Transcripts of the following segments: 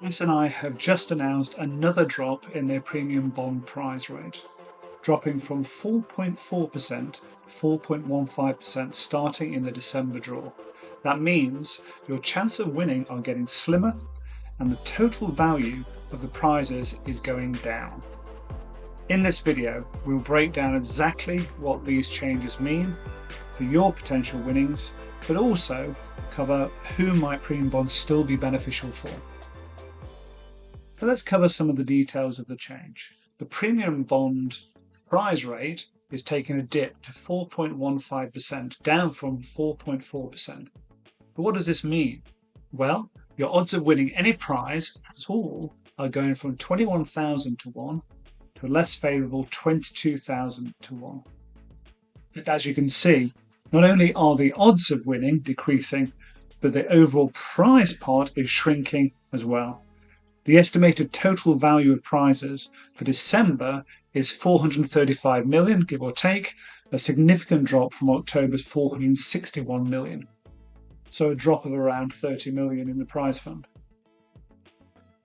NS&I have just announced another drop in their premium bond prize rate, dropping from 4.4% to 4.15% starting in the December draw. That means your chance of winning are getting slimmer and the total value of the prizes is going down. In this video, we'll break down exactly what these changes mean for your potential winnings, but also cover who might premium bonds still be beneficial for. So let's cover some of the details of the change. The premium bond prize rate is taking a dip to 4.15%, down from 4.4%. But what does this mean? Well, your odds of winning any prize at all are going from 21,000 to 1 to a less favourable 22,000 to 1. But as you can see, not only are the odds of winning decreasing, but the overall prize pot is shrinking as well. The estimated total value of prizes for December is 435 million, give or take, a significant drop from October's 461 million. So a drop of around 30 million in the prize fund.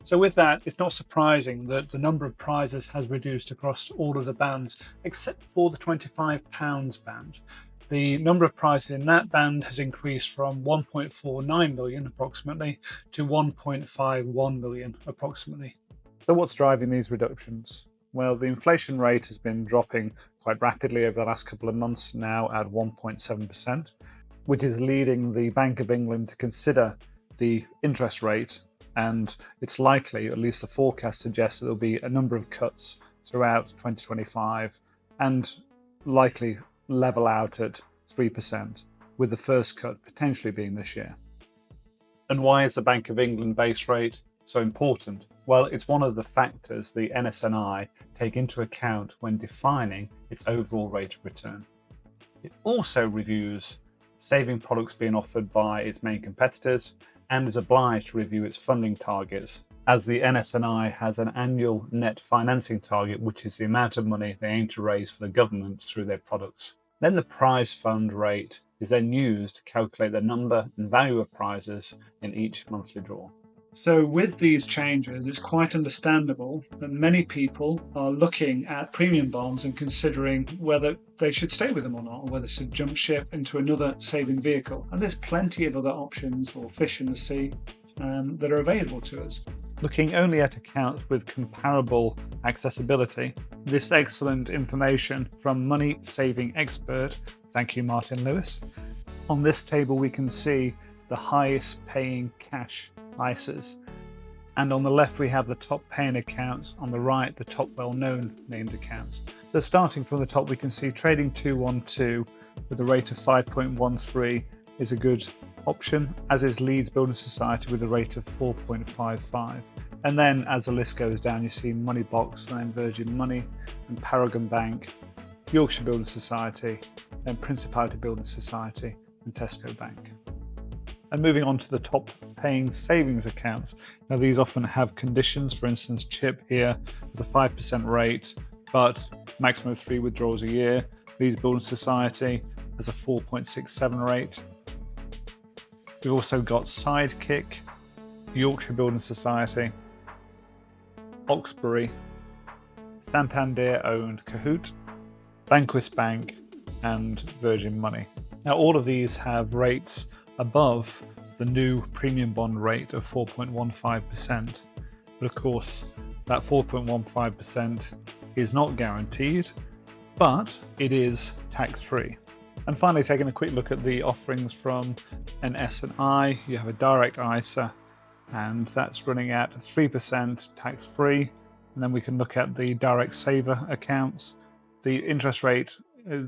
So with that, it's not surprising that the number of prizes has reduced across all of the bands, except for the £25 band. The number of prizes in that band has increased from 1.49 million approximately to 1.51 million approximately. So what's driving these reductions? Well, the inflation rate has been dropping quite rapidly over the last couple of months, now at 1.7%, which is leading the Bank of England to consider the interest rate, and it's likely, at least the forecast suggests, that there'll be a number of cuts throughout 2025 and likely level out at 3%, with the first cut potentially being this year. And why is the Bank of England base rate so important? Well, it's one of the factors the NS&I take into account when defining its overall rate of return. It also reviews saving products being offered by its main competitors and is obliged to review its funding targets, as the NS&I has an annual net financing target, which is the amount of money they aim to raise for the government through their products. Then the prize fund rate is then used to calculate the number and value of prizes in each monthly draw. So with these changes, it's quite understandable that many people are looking at premium bonds and considering whether they should stay with them or not, or whether they should jump ship into another saving vehicle. And there's plenty of other options or fish in the sea that are available to us. Looking only at accounts with comparable accessibility, this excellent information from Money Saving Expert, thank you Martin Lewis. On this table we can see the highest paying cash ISAs, and on the left we have the top paying accounts, on the right the top well-known named accounts. So starting from the top we can see Trading 212 with a rate of 5.13 is a good option, as is Leeds Building Society with a rate of 4.55. And then as the list goes down you see Moneybox, and then Virgin Money and Paragon Bank, Yorkshire Building Society, then Principality Building Society and Tesco Bank. And moving on to the top paying savings accounts. Now these often have conditions, for instance CHIP here with a 5% rate but maximum of 3 withdrawals a year. Leeds Building Society has a 4.67 rate. We've also got Sidekick, Yorkshire Building Society, Oxbury, Santander owned Kahoot, Vanquis Bank and Virgin Money. Now all of these have rates above the new premium bond rate of 4.15%. But of course, that 4.15% is not guaranteed, but it is tax-free. And finally, taking a quick look at the offerings from NS&I, you have a direct ISA, and that's running at 3% tax-free. And then we can look at the direct saver accounts. The interest rate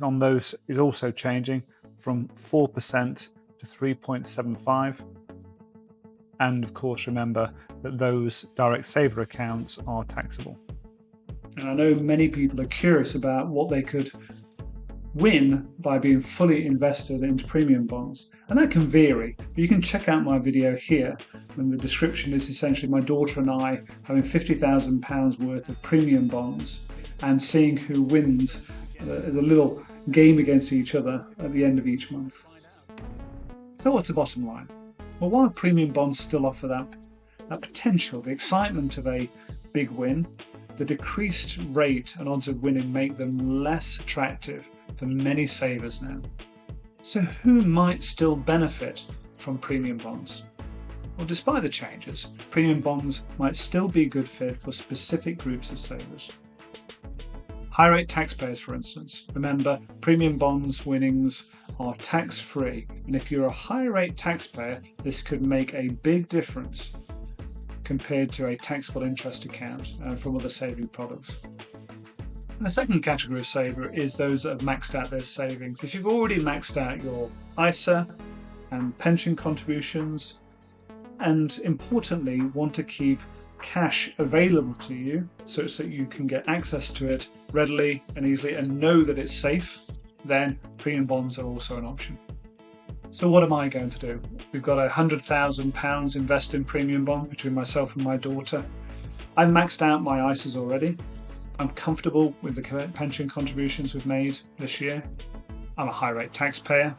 on those is also changing from 4% to 3.75, and of course remember that those direct saver accounts are taxable. And I know many people are curious about what they could win by being fully invested into premium bonds, and that can vary, but you can check out my video here, and the description is essentially my daughter and I having £50,000 worth of premium bonds and seeing who wins as a little game against each other at the end of each month. So what's the bottom line? Well, why premium bonds still offer that that potential, the excitement of a big win, the decreased rate and odds of winning make them less attractive for many savers now. So who might still benefit from premium bonds? Well, despite the changes, premium bonds might still be a good fit for specific groups of savers. High rate taxpayers, for instance. Remember, premium bonds winnings are tax-free, and if you're a high rate taxpayer, this could make a big difference compared to a taxable interest account from other saving products. And the second category of saver is those that have maxed out their savings. If you've already maxed out your ISA and pension contributions, and importantly want to keep cash available to you so that you can get access to it readily and easily and know that it's safe, then premium bonds are also an option. So what am I going to do? We've got £100,000 invested in premium bond between myself and my daughter. I've maxed out my ISAs already. I'm comfortable with the pension contributions we've made this year. I'm a high rate taxpayer,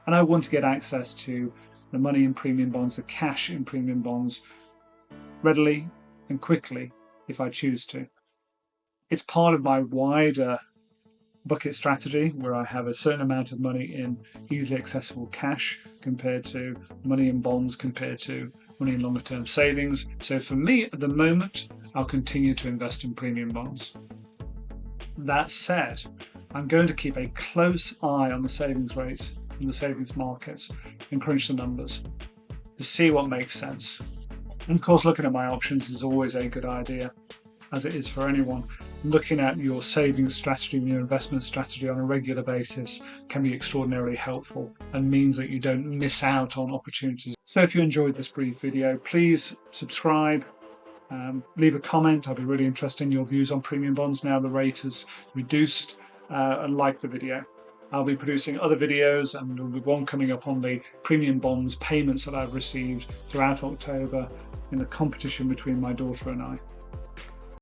and I want to get access to the money in premium bonds, the cash in premium bonds, readily and quickly if I choose to. It's part of my wider bucket strategy where I have a certain amount of money in easily accessible cash compared to money in bonds compared to money in longer term savings. So for me at the moment, I'll continue to invest in premium bonds. That said, I'm going to keep a close eye on the savings rates in the savings markets and crunch the numbers to see what makes sense. And of course, looking at my options is always a good idea, as it is for anyone. Looking at your savings strategy and your investment strategy on a regular basis can be extraordinarily helpful and means that you don't miss out on opportunities. So if you enjoyed this brief video, please subscribe, leave a comment. I'll be really interested in your views on premium bonds now the rate has reduced, and like the video. I'll be producing other videos, and there'll be one coming up on the premium bonds payments that I've received throughout October in the competition between my daughter and I.